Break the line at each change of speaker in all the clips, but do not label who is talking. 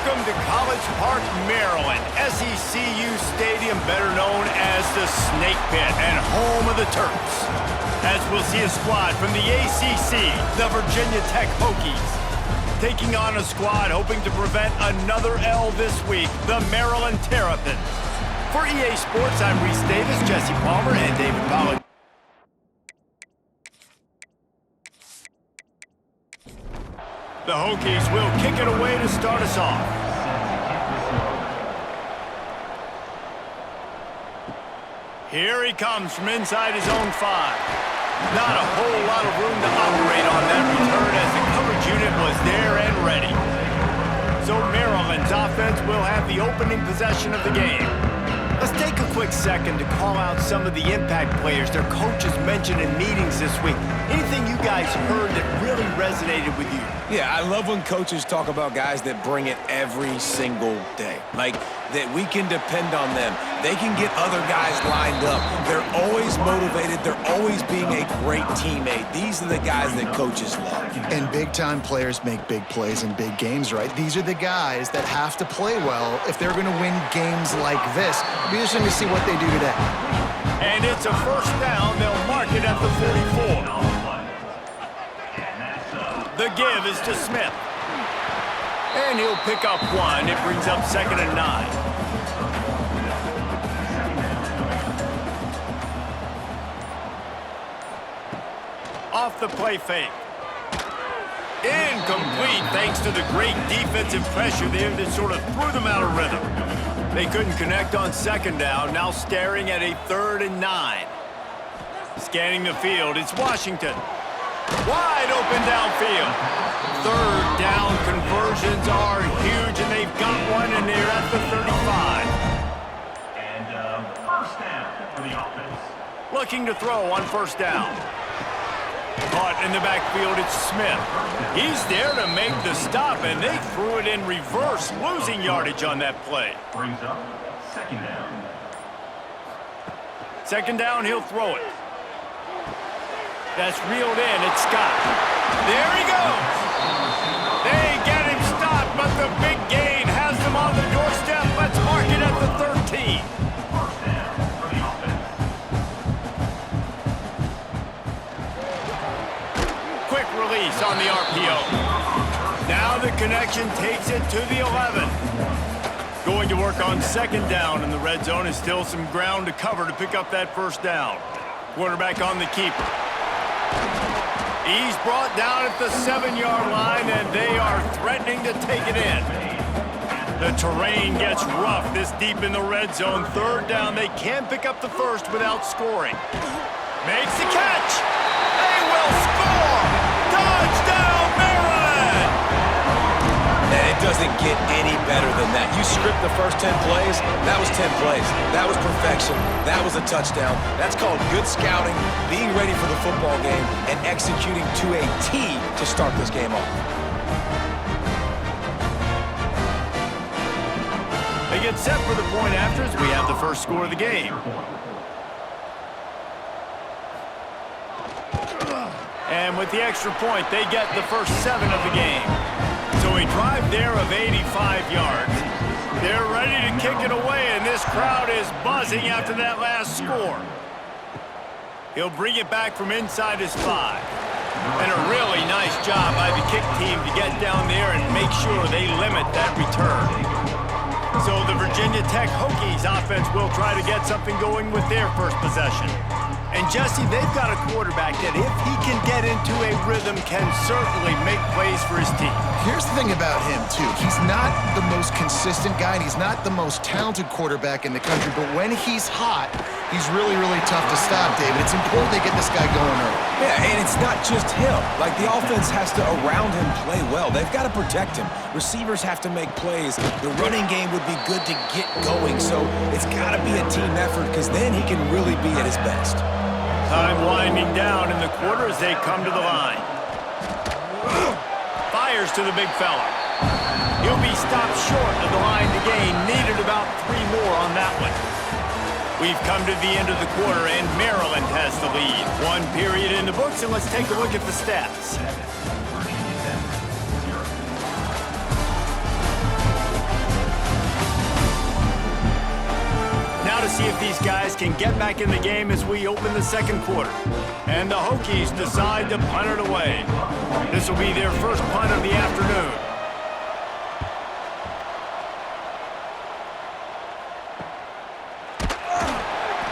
Welcome to College Park, Maryland, SECU Stadium, better known as the Snake Pit and home of the Terps. As we'll see a squad from the ACC, the Virginia Tech Hokies, taking on a squad hoping to prevent another L this week, the Maryland Terrapins. For EA Sports, I'm Reese Davis, Jesse Palmer, and David Pollack. The Hokies will kick it away to start us off. Here he comes from inside his own 5. Not a whole lot of room to operate on that return as the coverage unit was there and ready. So Maryland's offense will have the opening possession of the game. Let's take a quick second to call out some of the impact players their coaches mentioned in meetings this week. Anything you guys heard that really resonated with you?
Yeah, I love when coaches talk about guys that bring it every single day. Like, that we can depend on them. They can get other guys lined up. They're always motivated. They're always being a great teammate. These are the guys that coaches love.
And big-time players make big plays in big games, right? These are the guys that have to play well if they're going to win games like this. It'll be interesting to see what they do today.
And it's a first down. They'll mark it at the 44. The give is to Smith. And he'll pick up 1. It brings up 2nd and 9. Off the play fake. Incomplete thanks to the great defensive pressure there that sort of threw them out of rhythm. They couldn't connect on 2nd down, now staring at a 3rd and 9. Scanning the field, it's Washington. Wide open downfield. 3rd down conversions are huge, and they've got one, and they're at the 35.
And first down for the offense.
Looking to throw on 1st down. Caught in the backfield, it's Smith. He's there to make the stop, and they threw it in reverse, losing yardage on that play.
Brings up 2nd down.
2nd down, he'll throw it. That's reeled in. It's Scott. There he goes. They get him stopped, but the big gain has them on the doorstep. Let's mark it at the 13.
First down for the offense.
Quick release on the RPO. Now the connection takes it to the 11. Going to work on 2nd down, and the red zone is still some ground to cover to pick up that 1st down. Quarterback on the keeper. He's brought down at the 7-yard line, and they are threatening to take it in. The terrain gets rough this deep in the red zone. 3rd down, they can't pick up the 1st without scoring. Makes the catch. They will score. Touchdown, Maryland!
And it doesn't get any better than that. You strip the first 10 plays, that was 10 plays. That was perfection. That was a touchdown. That's called good scouting, being ready for the football game, and executing to a T to start this game off.
They get set for the point after as we have the first score of the game. And with the extra point, they get the first 7 of the game. So a drive there of 85 yards. They're ready to kick it away, and this crowd is buzzing after that last score. He'll bring it back from inside his 5. And a really nice job by the kick team to get down there and make sure they limit that return. So the Virginia Tech Hokies offense will try to get something going with their first possession. And Jesse, they've got a quarterback that if he can get into a rhythm can certainly make plays for his team.
Here's the thing about him, too. He's not the most consistent guy, and he's not the most talented quarterback in the country, but when he's hot, he's really, really tough to stop, David. It's important they get this guy going early.
Yeah, and it's not just him. Like, the offense has to, around him, play well. They've got to protect him. Receivers have to make plays. The running game would be good to get going, so it's got to be a team effort because then he can really be at his best.
Time winding down in the quarter as they come to the line. Fires to the big fella. He'll be stopped short of the line to gain. Needed about 3 more on that one. We've come to the end of the quarter, and Maryland has the lead. 1 period in the books, and let's take a look at the stats. Now to see if these guys can get back in the game as we open the second quarter. And the Hokies decide to punt it away. This will be their first punt of the afternoon.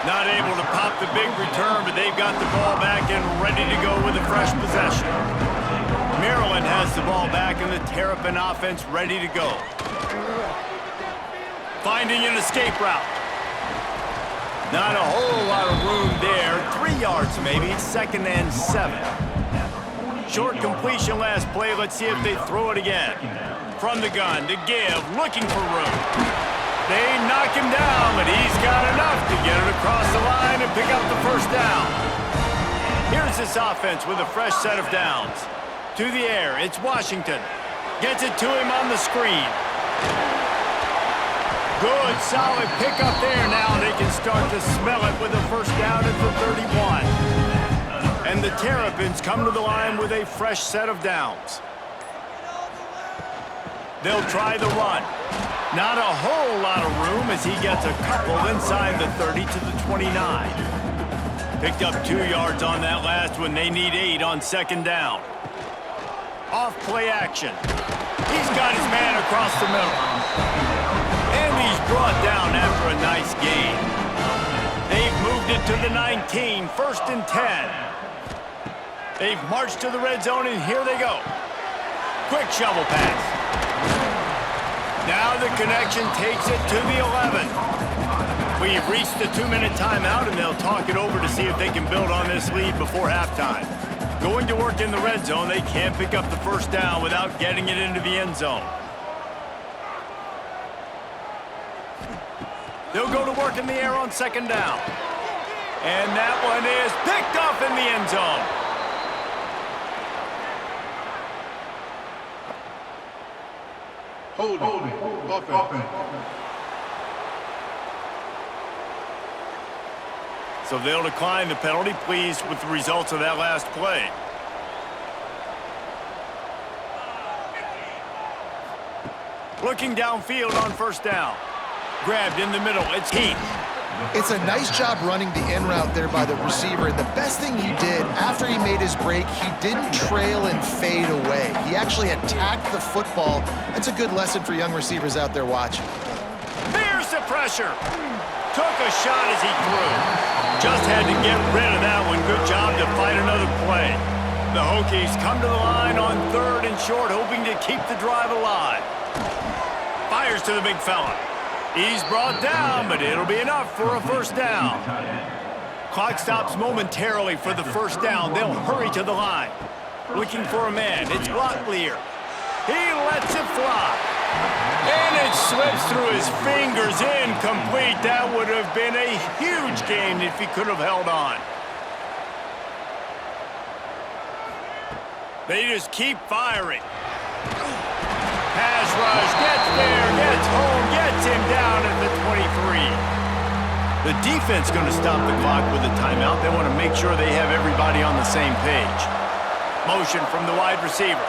Not able to pop the big return, but they've got the ball back and ready to go with a fresh possession. Maryland has the ball back and the Terrapin offense ready to go. Finding an escape route. Not a whole lot of room there. 3 yards maybe, 2nd and 7. Short completion last play. Let's see if they throw it again. From the gun to give, looking for room. They knock him down, but he's got enough to get it across the line and pick up the first down. Here's this offense with a fresh set of downs. To the air, it's Washington. Gets it to him on the screen. Good, solid pickup there now. They can start to smell it with a first down at the 31. And the Terrapins come to the line with a fresh set of downs. They'll try the run. Not a whole lot of room as he gets a couple inside the 30 to the 29. Picked up 2 yards on that last one. They need 8 on 2nd down. Off play action. He's got his man across the middle. And he's brought down after a nice gain. They've moved it to the 19, 1st and 10. They've marched to the red zone, and here they go. Quick shovel pass. Now the connection takes it to the 11. We've reached the 2-minute timeout, and they'll talk it over to see if they can build on this lead before halftime. Going to work in the red zone, they can't pick up the first down without getting it into the end zone. They'll go to work in the air on 2nd down. And that one is picked up in the end zone.
Holding. Offense.
So they'll decline the penalty, pleased with the results of that last play. Looking downfield on 1st down. Grabbed in the middle, it's Heath.
It's a nice job running the in route there by the receiver. And the best thing he did after he made his break, he didn't trail and fade away. He actually attacked the football. That's a good lesson for young receivers out there watching.
There's the pressure. Took a shot as he threw. Just had to get rid of that one. Good job to fight another play. The Hokies come to the line on 3rd and short, hoping to keep the drive alive. Fires to the big fella. He's brought down, but it'll be enough for a first down. Clock stops momentarily for the first down. They'll hurry to the line. Looking for a man. It's Locklear. He lets it fly. And it slips through his fingers, incomplete. That would have been a huge gain if he could have held on. They just keep firing. Pass rush, gets there, gets home, gets him down at the 23. The defense going to stop the clock with a timeout. They want to make sure they have everybody on the same page. Motion from the wide receiver.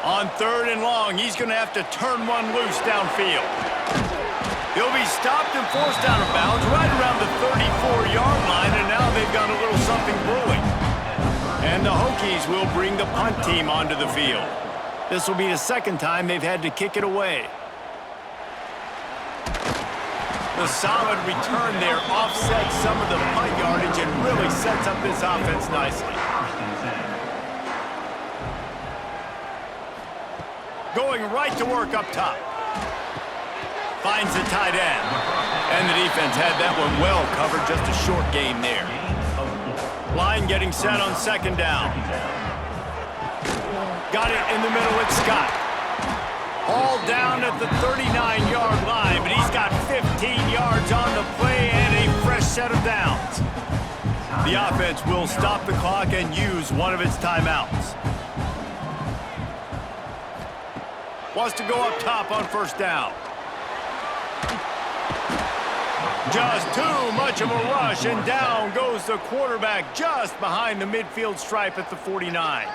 On 3rd and long, he's going to have to turn one loose downfield. He'll be stopped and forced out of bounds right around the 34-yard line, and now they've got a little something brewing. And the Hokies will bring the punt team onto the field. This will be the 2nd time they've had to kick it away. The solid return there offsets some of the punt yardage and really sets up this offense nicely. Going right to work up top. Finds the tight end. And the defense had that one well covered, just a short gain there. Line getting set on 2nd down. Got it in the middle, it's Scott. Hauled down at the 39-yard line, but he's got 15 yards on the play and a fresh set of downs. The offense will stop the clock and use one of its timeouts. Wants to go up top on 1st down. Just too much of a rush, and down goes the quarterback just behind the midfield stripe at the 49.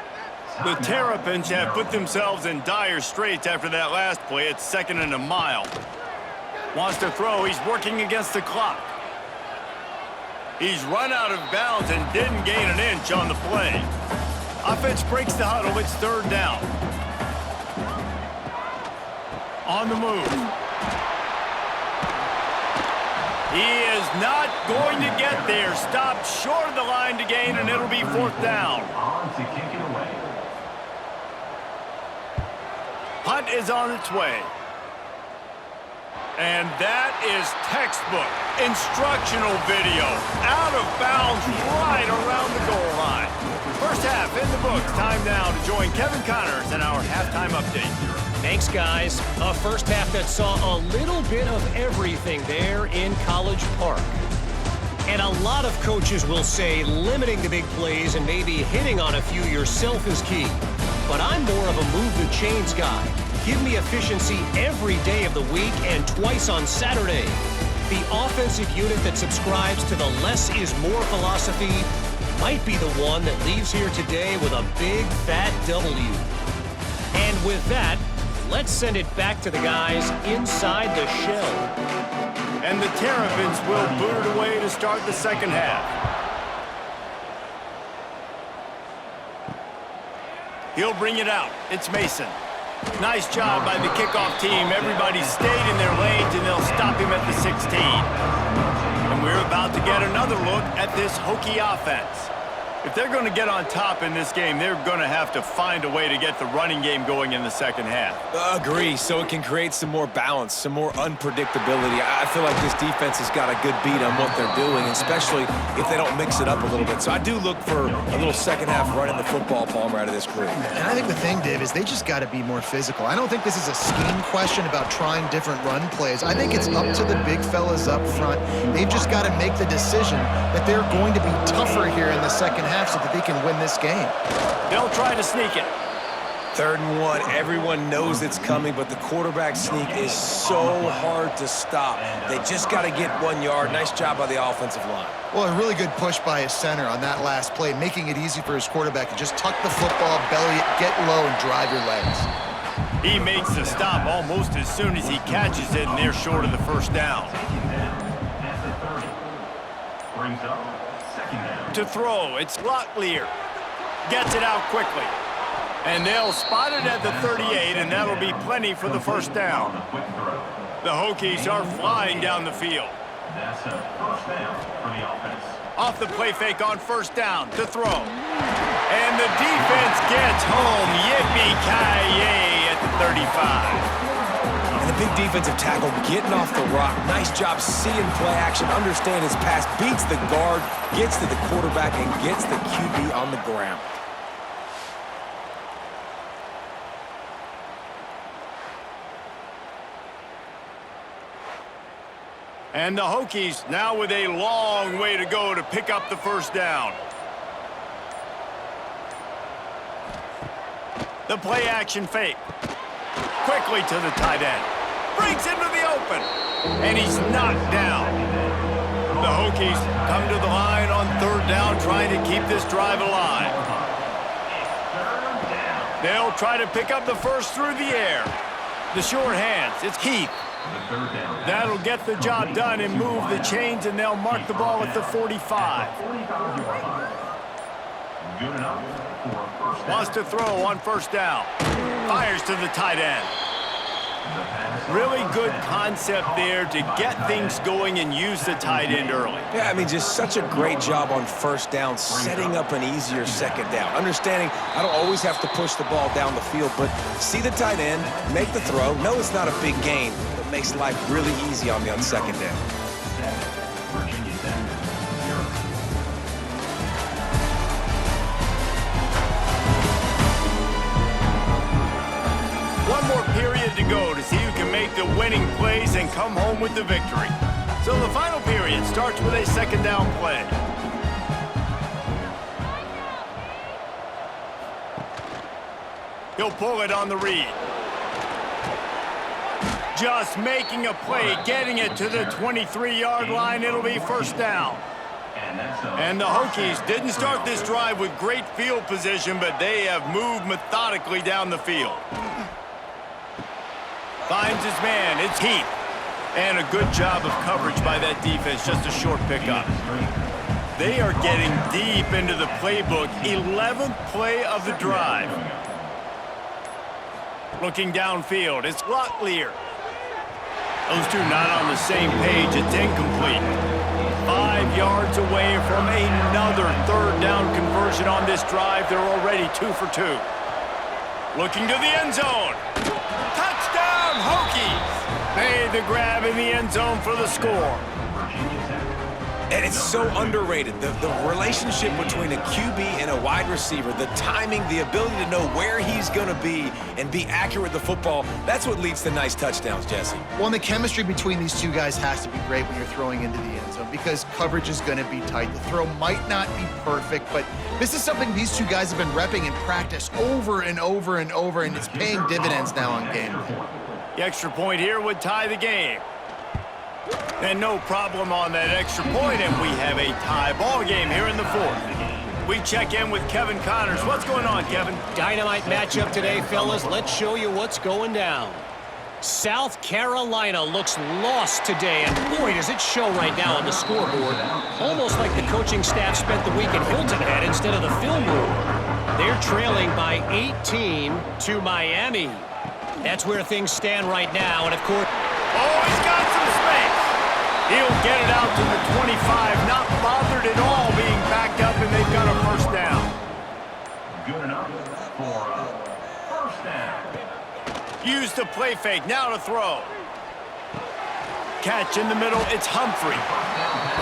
The Terrapins have put themselves in dire straits after that last play. It's 2nd and a mile. Wants to throw. He's working against the clock. He's run out of bounds and didn't gain an inch on the play. Offense breaks the huddle. It's 3rd down. On the move. He is not going to get there. Stopped short of the line to gain, and it'll be 4th down.
On to kick it away.
Punt is on its way. And that is textbook instructional video. Out of bounds right around the goal line. First half in the books. Time now to join Kevin Connors in our halftime update.
Thanks, guys. A first half that saw a little bit of everything there in College Park. And a lot of coaches will say limiting the big plays and maybe hitting on a few yourself is key. But I'm more of a move the chains guy. Give me efficiency every day of the week and twice on Saturday. The offensive unit that subscribes to the less is more philosophy might be the one that leaves here today with a big fat W. And with that, let's send it back to the guys inside the shell.
And the Terrapins will boot it away to start the second half. He'll bring it out. It's Mason. Nice job by the kickoff team. Everybody stayed in their lanes, and they'll stop him at the 16. And we're about to get another look at this Hokie offense. If they're going to get on top in this game, they're going to have to find a way to get the running game going in the second half.
Agree, so it can create some more balance, some more unpredictability. I feel like this defense has got a good beat on what they're doing, especially if they don't mix it up a little bit. So I do look for a little second half running the football, Palmer, out of this group.
And I think the thing, Dave, is they just got to be more physical. I don't think this is a scheme question about trying different run plays. I think it's up to the big fellas up front. They've just got to make the decision that they're going to be tougher here in the second half so that they can win this game.
They'll try to sneak it.
3rd and 1. Everyone knows it's coming, but the quarterback sneak is so hard to stop. They just got to get 1 yard. Nice job by the offensive line.
Well, a really good push by his center on that last play, making it easy for his quarterback to just tuck the football, belly it, get low, and drive your legs.
He makes the stop almost as soon as he catches it, and they're short of the first down.
At the 30. Brings up 2nd down.
To throw, it's Locklear. Gets it out quickly. And they'll spot it at the 38, and that'll be plenty for the first down. The Hokies are flying down the field.
That's a first down for the offense.
Off the play fake on first down to throw. And the defense gets home. Yippee-ki-yay at the 35.
And the big defensive tackle getting off the rock. Nice job seeing play action, understand his pass, beats the guard, gets to the quarterback, and gets the QB on the ground.
And the Hokies now with a long way to go to pick up the first down. The play action fake. Quickly to the tight end. Breaks into the open. And he's knocked down. The Hokies come to the line on 3rd down, trying to keep this drive alive. They'll try to pick up the first through the air. The short hands. It's Keith. That'll get the job done and move the chains, and they'll mark the ball at the 45.
Good enough for a first down.
Wants to throw on first down. Fires to the tight end. Really good concept there to get things going and use the tight end early.
Yeah, I mean, just such a great job on first down, setting up an easier second down. Understanding I don't always have to push the ball down the field, but see the tight end, make the throw. No, it's not a big gain, but makes life really easy on me on second down.
Virginia Tech, 0.
One more period to go to see who can make the winning plays and come home with the victory. So the final period starts with a second down play. He'll pull it on the read. Just making a play, getting it to the 23-yard line. It'll be first down. And the Hokies didn't start this drive with great field position, but they have moved methodically down the field. Finds his man. It's Heath. And a good job of coverage by that defense. Just a short pickup. They are getting deep into the playbook. 11th play of the drive. Looking downfield. It's Locklear. Those two not on the same page. It's incomplete. 5 yards away from another third down conversion on this drive. They're already 2 for 2. Looking to the end zone. Touchdown, Hokies! Made the grab in the end zone for the score.
And it's so underrated. The relationship between a QB and a wide receiver, the timing, the ability to know where he's going to be and be accurate with the football, that's what leads to nice touchdowns, Jesse.
Well, and the chemistry between these two guys has to be great when you're throwing into the end zone because coverage is going to be tight. The throw might not be perfect, but this is something these two guys have been repping in practice over and over and over, and it's paying dividends now on game day.
The extra point here would tie the game. And no problem on that extra point, and we have a tie ball game here in the fourth. We check in with Kevin Connors. What's going on, Kevin?
Dynamite matchup today, fellas. Let's show you what's going down. South Carolina looks lost today, and boy, does it show right now on the scoreboard. Almost like the coaching staff spent the week in Hilton Head instead of the film room. They're trailing by 18 to Miami. That's where things stand right now, and of course...
Oh, he's got some space. He'll get it out to the 25, not bothered at all being backed up, and they've got a first down.
Good enough for a first down.
Use the play fake, now to throw. Catch in the middle, it's Humphrey.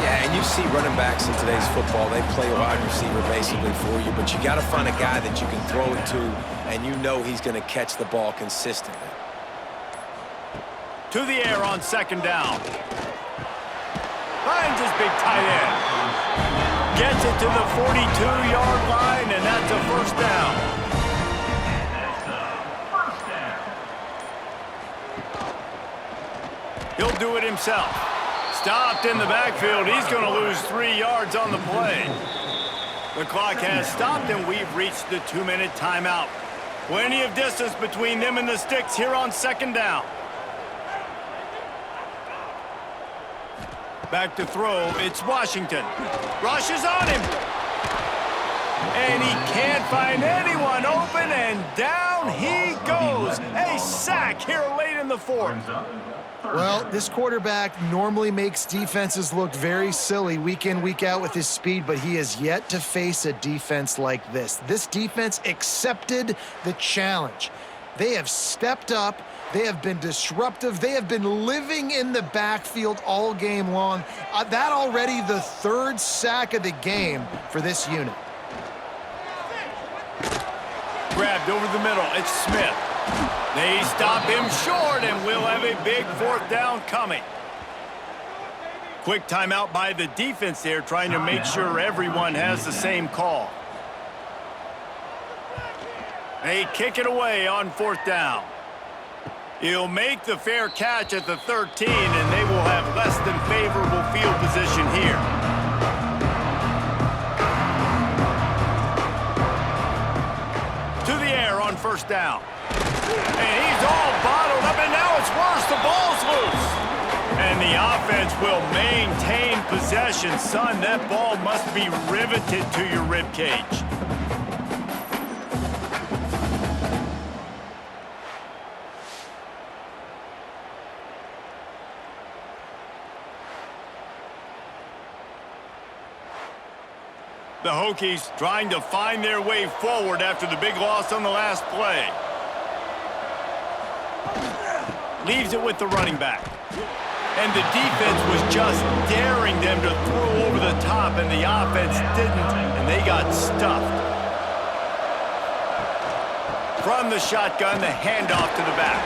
Yeah, and you see running backs in today's football, they play wide receiver basically for you, but you got to find a guy that you can throw it to, and you know he's going to catch the ball consistently.
To the air on second down. Finds his big tight end. Gets it to the 42-yard line, and that's a first down. He'll do it himself. Stopped in the backfield. He's going to lose 3 yards on the play. The clock has stopped, and we've reached the 2-minute timeout. Plenty of distance between them and the sticks here on second down. Back to throw, it's Washington. Rushes on him. And he can't find anyone open, and down he goes. A sack here late in the fourth.
Well, this quarterback normally makes defenses look very silly week in, week out with his speed, but he has yet to face a defense like this. This defense accepted the challenge. They have stepped up. They have been disruptive. They have been living in the backfield all game long. That already the third sack of the game for this unit.
Grabbed over the middle. It's Smith. They stop him short, and we'll have a big fourth down coming. Quick timeout by the defense there, trying to make sure everyone has the same call. They kick it away on fourth down. He'll make the fair catch at the 13, and they will have less than favorable field position here. To the air on first down. And he's all bottled up, and now it's worse. The ball's loose. And the offense will maintain possession. Son, that ball must be riveted to your rib cage. The Hokies trying to find their way forward after the big loss on the last play. Leaves it with the running back. And the defense was just daring them to throw over the top, and the offense didn't, and they got stuffed. From the shotgun, the handoff to the back.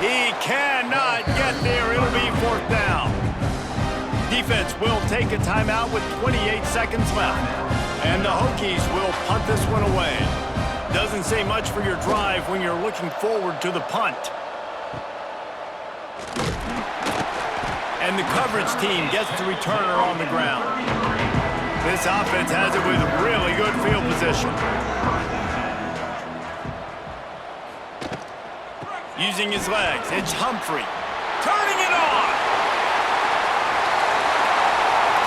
He cannot get there. It'll be fourth down. Defense will take a timeout with 28 seconds left. And the Hokies will punt this one away. Doesn't say much for your drive when you're looking forward to the punt. And the coverage team gets the returner on the ground. This offense has it with really good field position. Using his legs, it's Humphrey. Turning it on!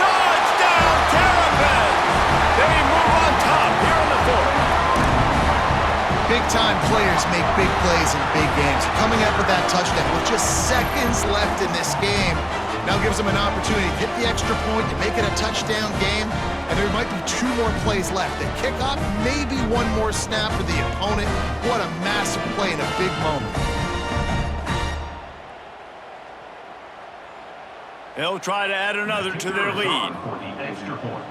Touchdown, Terrapins! They move on top here in the fourth.
Big-time players make big plays in big games. Coming up with that touchdown with just seconds left in this game now gives them an opportunity to get the extra point and make it a touchdown game, and there might be 2 more plays left. The kickoff, maybe 1 more snap for the opponent. What a massive play in a big moment.
They'll try to add another to their lead.
For the extra point.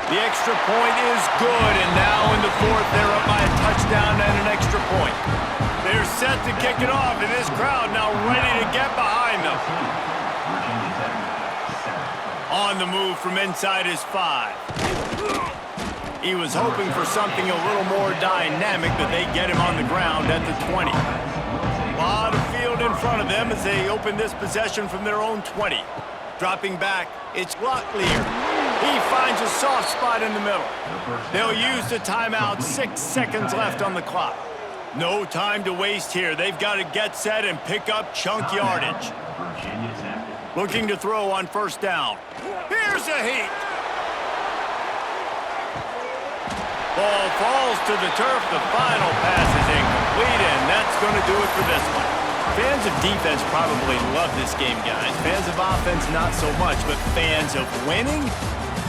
The extra point is good, and now in the fourth, they're up by a touchdown and an extra point. They're set to kick it off, and this crowd now ready to get behind them. On the move from inside his 5. He was hoping for something a little more dynamic, but they get him on the ground at the 20. A lot of field in front of them as they open this possession from their own 20. Dropping back, it's Locklear. He finds a soft spot in the middle. They'll use the timeout, 6 seconds left on the clock. No time to waste here. They've got to get set and pick up chunk yardage. Looking to throw on first down. Here's a heat. Ball falls to the turf. The final pass is incomplete, and that's going to do it for this one. Fans of defense probably love this game, guys. Fans of offense, not so much, but fans of winning?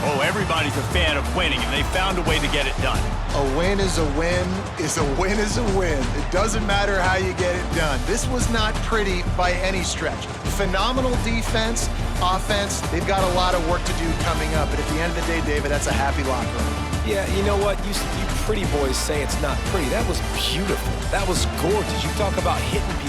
Oh, everybody's a fan of winning, and they found a way to get it done.
A win is a win is a win is a win. It doesn't matter how you get it done. This was not pretty by any stretch. Phenomenal defense, offense. They've got a lot of work to do coming up, but at the end of the day, David, that's a happy locker room.
Yeah, you know what? You pretty boys say it's not pretty. That was beautiful. That was gorgeous. You talk about hitting people.